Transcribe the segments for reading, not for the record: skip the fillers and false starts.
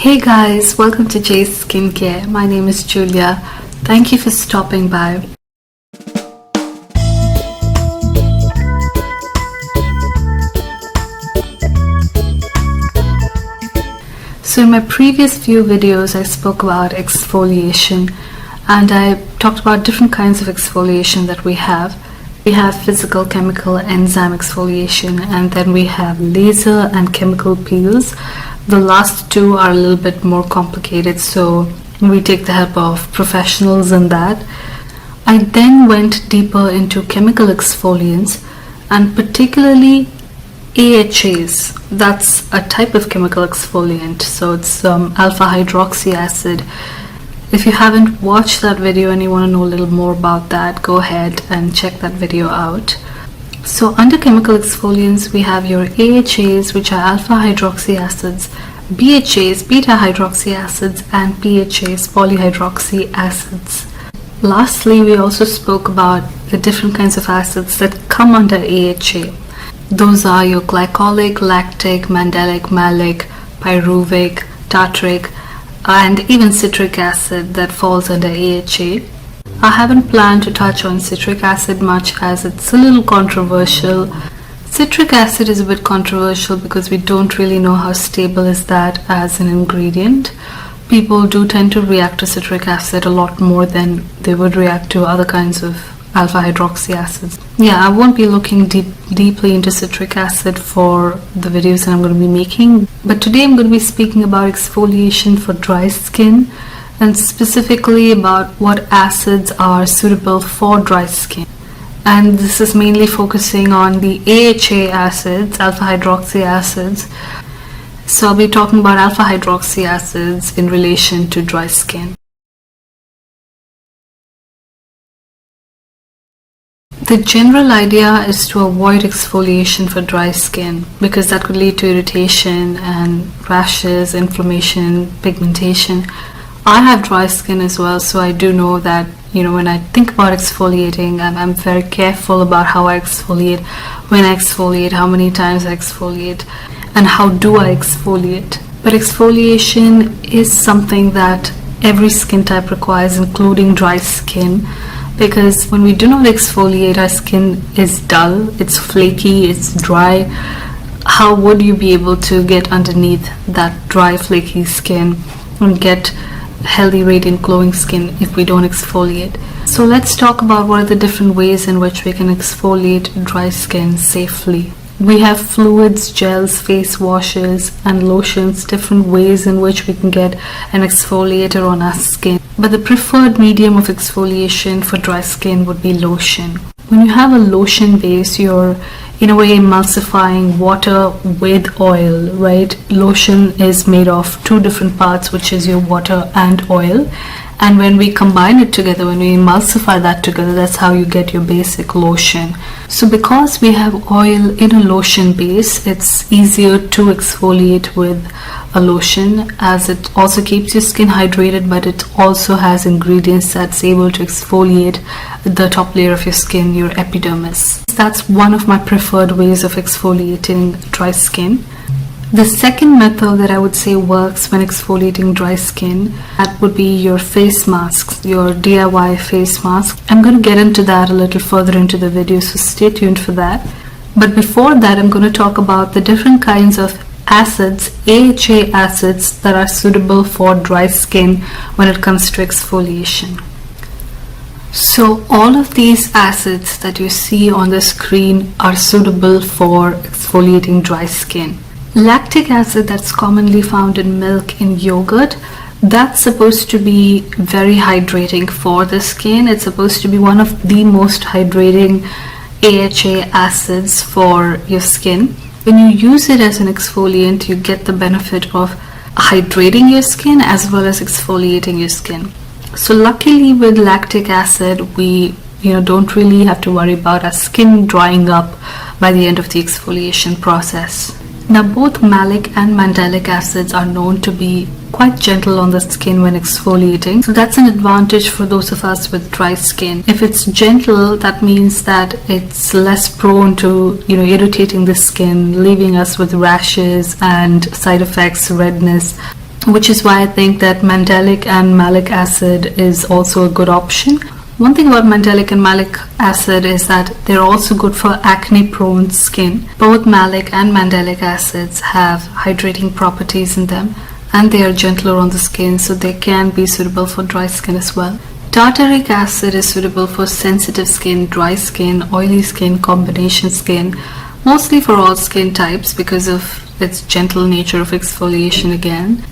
Hey guys, welcome to Jay's Skincare. My name is Julia. Thank you for stopping by. So in my previous few videos I spoke about exfoliation and I talked about different kinds of exfoliation that we have. We have physical, chemical, enzyme exfoliation, and then we have laser and chemical peels. The last two are a little bit more complicated, so we take the help of professionals in that. I then went deeper into chemical exfoliants and particularly AHAs. That's a type of chemical exfoliant, so it's alpha hydroxy acid. If you haven't watched that video and you want to know a little more about that, go ahead and check that video out. So under chemical exfoliants we have your AHAs, which are alpha hydroxy acids, BHAs, beta hydroxy acids, and PHAs, polyhydroxy acids. Lastly, we also spoke about the different kinds of acids that come under AHA. Those are your glycolic, lactic, mandelic, malic, pyruvic, tartaric, and even citric acid that falls under AHA. I haven't planned to touch on citric acid much as it's a little controversial. Citric acid is a bit controversial because we don't really know how stable is that as an ingredient. People do tend to react to citric acid a lot more than they would react to other kinds of alpha hydroxy acids. Yeah, I won't be looking deeply into citric acid for the videos that I'm going to be making, but today I'm going to be speaking about exfoliation for dry skin and specifically about what acids are suitable for dry skin. And this is mainly focusing on the AHA acids, alpha hydroxy acids. So I'll be talking about alpha hydroxy acids in relation to dry skin. The general idea is to avoid exfoliation for dry skin because that could lead to irritation and rashes, inflammation, pigmentation. I have dry skin as well, so I do know that, when I think about exfoliating, I'm very careful about how I exfoliate, when I exfoliate, how many times I exfoliate, and how do I exfoliate. But exfoliation is something that every skin type requires, including dry skin. Because when we do not exfoliate, our skin is dull, it's flaky, it's dry. How would you be able to get underneath that dry, flaky skin and get healthy, radiant, glowing skin if we don't exfoliate? So let's talk about what are the different ways in which we can exfoliate dry skin safely. We have fluids, gels, face washes, and lotions, different ways in which we can get an exfoliator on our skin. But the preferred medium of exfoliation for dry skin would be lotion. When you have a lotion base, you're in a way emulsifying water with oil, right? Lotion is made of two different parts, which is your water and oil. And when we combine it together, when we emulsify that together, that's how you get your basic lotion. So because we have oil in a lotion base, it's easier to exfoliate with a lotion as it also keeps your skin hydrated, but it also has ingredients that's able to exfoliate the top layer of your skin, your epidermis. That's one of my preferred ways of exfoliating dry skin. The second method that I would say works when exfoliating dry skin, that would be your face masks, your DIY face mask. I'm going to get into that a little further into the video, so stay tuned for that. But before that, I'm going to talk about the different kinds of acids, AHA acids, that are suitable for dry skin when it comes to exfoliation. So all of these acids that you see on the screen are suitable for exfoliating dry skin. Lactic acid, that's commonly found in milk, in yogurt, that's supposed to be very hydrating for the skin. It's supposed to be one of the most hydrating AHA acids for your skin. When you use it as an exfoliant, you get the benefit of hydrating your skin as well as exfoliating your skin. So luckily with lactic acid, we don't really have to worry about our skin drying up by the end of the exfoliation process. Now both malic and mandelic acids are known to be quite gentle on the skin when exfoliating, so that's an advantage for those of us with dry skin. If it's gentle, that means that it's less prone to irritating the skin, leaving us with rashes and side effects, redness. which is why I think that mandelic and malic acid is also a good option. One thing about mandelic and malic acid is that they're also good for acne prone skin. Both malic and mandelic acids have hydrating properties in them, and they are gentler on the skin, so they can be suitable for dry skin as well. Tartaric acid is suitable for sensitive skin, dry skin, oily skin, combination skin, mostly for all skin types because of its gentle nature of exfoliation again.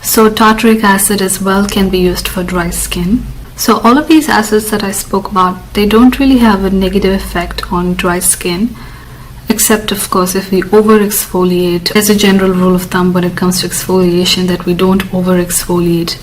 So tartaric acid as well can be used for dry skin. So all of these acids that I spoke about, they don't really have a negative effect on dry skin, except of course if we over exfoliate. There's a general rule of thumb when it comes to exfoliation that we don't over exfoliate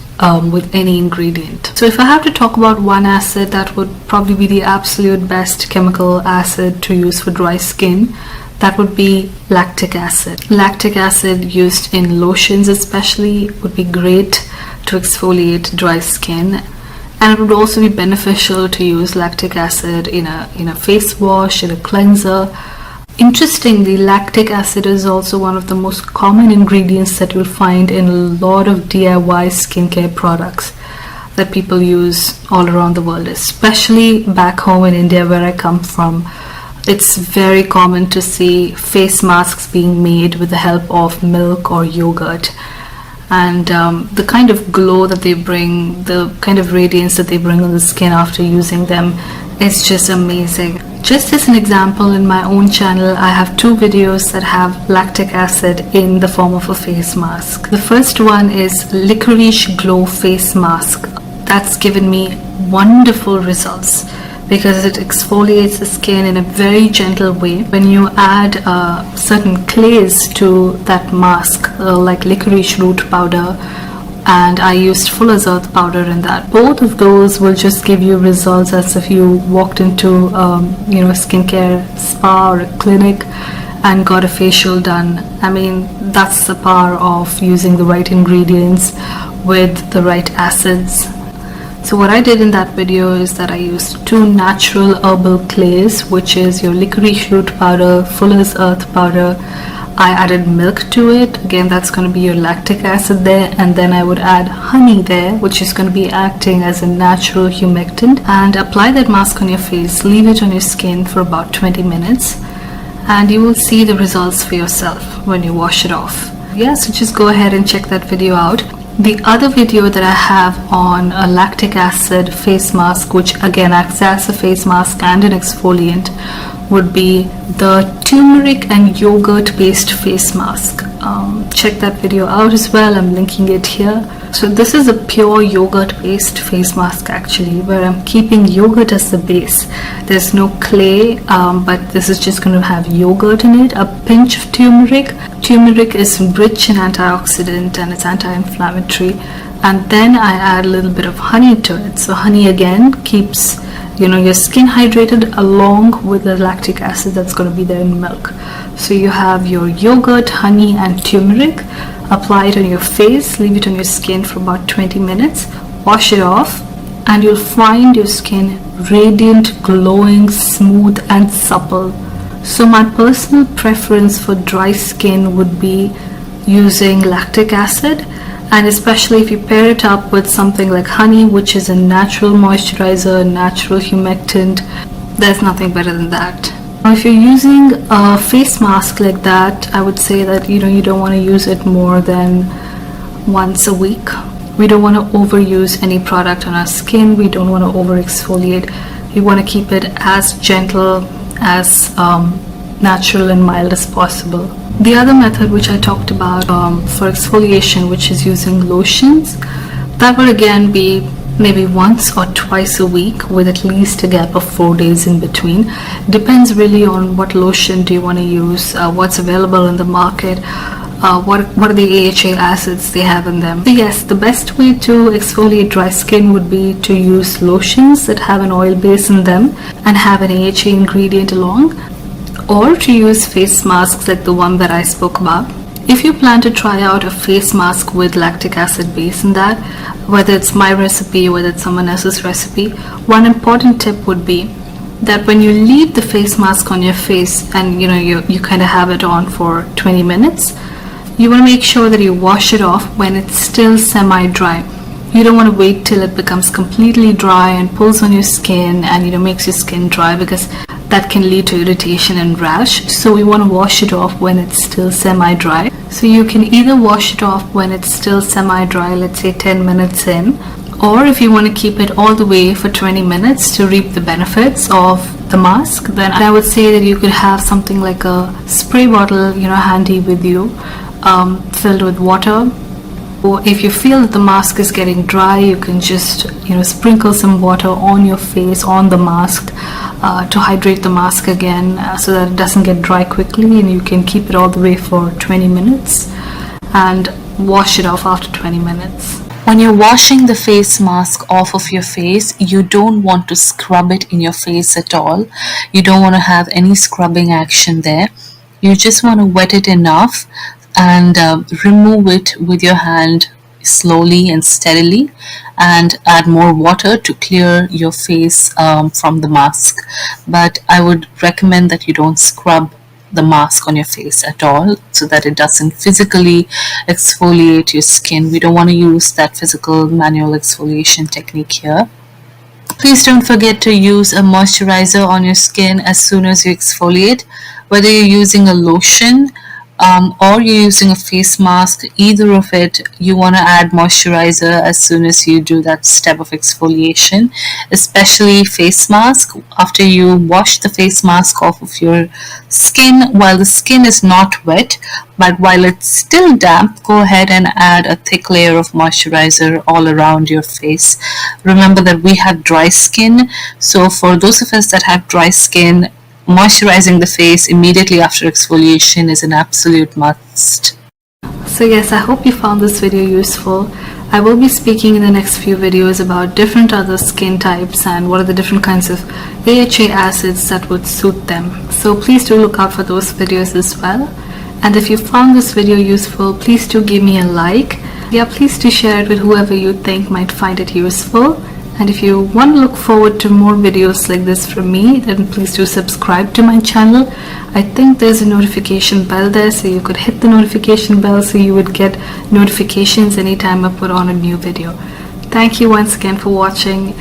with any ingredient. So if I have to talk about one acid that would probably be the absolute best chemical acid to use for dry skin, that would be lactic acid. Lactic acid used in lotions especially would be great to exfoliate dry skin, and it would also be beneficial to use lactic acid in a face wash, in a cleanser. Interestingly, lactic acid is also one of the most common ingredients that you'll find in a lot of DIY skincare products that people use all around the world, especially back home in India where I come from. It's very common to see face masks being made with the help of milk or yogurt, and the kind of glow that they bring, the kind of radiance that they bring on the skin after using them is just amazing. Just as an example, in my own channel I have 2 videos that have lactic acid in the form of a face mask. The first one is Licorice Glow Face Mask. That's given me wonderful results because it exfoliates the skin in a very gentle way. When you add certain clays to that mask, like licorice root powder, and I used Fuller's Earth powder in that, both of those will just give you results as if you walked into a skincare spa or a clinic and got a facial done. I mean, that's the power of using the right ingredients with the right acids. So what I did in that video is that I used 2 natural herbal clays, which is your licorice root powder, Fuller's Earth powder. I added milk to it. Again, that's going to be your lactic acid there, and then I would add honey there, which is going to be acting as a natural humectant, and apply that mask on your face. Leave it on your skin for about 20 minutes and you will see the results for yourself when you wash it off. Yeah, so just go ahead and check that video out. The other video that I have on a lactic acid face mask, which again acts as a face mask and an exfoliant, would be the turmeric and yogurt based face mask. Check that video out as well. I'm linking it here. So this is a pure yogurt based face mask actually, where I'm keeping yogurt as the base. There's no clay, but this is just going to have yogurt in it, a pinch of turmeric. Turmeric is rich in antioxidant and it's anti-inflammatory, and then I add a little bit of honey to it. So honey again keeps your skin hydrated along with the lactic acid that's going to be there in milk. So you have your yogurt, honey and turmeric. Apply it on your face, leave it on your skin for about 20 minutes, wash it off, and you'll find your skin radiant, glowing, smooth and supple. So my personal preference for dry skin would be using lactic acid, and especially if you pair it up with something like honey, which is a natural moisturizer, natural humectant. There's nothing better than that. Now, if you're using a face mask like that, I would say that you don't want to use it more than once a week. We don't want to overuse any product on our skin. We don't want to over exfoliate. We want to keep it as gentle, as natural and mild as possible. The other method which I talked about for exfoliation, which is using lotions, that will again be maybe once or twice a week with at least a gap of 4 days in between. Depends really on what lotion do you want to use, what's available in the market, what are the AHA acids they have in them. So yes, the best way to exfoliate dry skin would be to use lotions that have an oil base in them and have an AHA ingredient along, or to use face masks like the one that I spoke about. If you plan to try out a face mask with lactic acid base in that, whether it's my recipe or whether it's someone else's recipe, one important tip would be that when you leave the face mask on your face and you kind of have it on for 20 minutes, You want to make sure that you wash it off when it's still semi-dry. You don't want to wait till it becomes completely dry and pulls on your skin and makes your skin dry, because that can lead to irritation and rash. So we want to wash it off when it's still semi-dry. So you can either wash it off when it's still semi-dry, let's say 10 minutes in, or if you want to keep it all the way for 20 minutes to reap the benefits of the mask, then I would say that you could have something like a spray bottle handy with you, filled with water. Or if you feel that the mask is getting dry, you can just sprinkle some water on your face, on the mask, to hydrate the mask again, so that it doesn't get dry quickly, and you can keep it all the way for 20 minutes and wash it off after 20 minutes. When you're washing the face mask off of your face, you don't want to scrub it in your face at all. You don't want to have any scrubbing action there. You just want to wet it enough and remove it with your hand slowly and steadily, and add more water to clear your face from the mask. But I would recommend that you don't scrub the mask on your face at all, so that it doesn't physically exfoliate your skin. We don't want to use that physical manual exfoliation technique here. Please don't forget to use a moisturizer on your skin as soon as you exfoliate. Whether you're using a lotion or you're using a face mask, either of it, you want to add moisturizer as soon as you do that step of exfoliation, especially face mask. After you wash the face mask off of your skin, while the skin is not wet, but while it's still damp, go ahead and add a thick layer of moisturizer all around your face. Remember that we have dry skin, so for those of us that have dry skin, moisturizing the face immediately after exfoliation is an absolute must. So yes, I hope you found this video useful. I will be speaking in the next few videos about different other skin types and what are the different kinds of AHA acids that would suit them. So please do look out for those videos as well. And if you found this video useful, please do give me a like. Yeah, please do share it with whoever you think might find it useful. And if you want to look forward to more videos like this from me, then please do subscribe to my channel. I think there's a notification bell there, so you could hit the notification bell so you would get notifications anytime I put on a new video. Thank you once again for watching.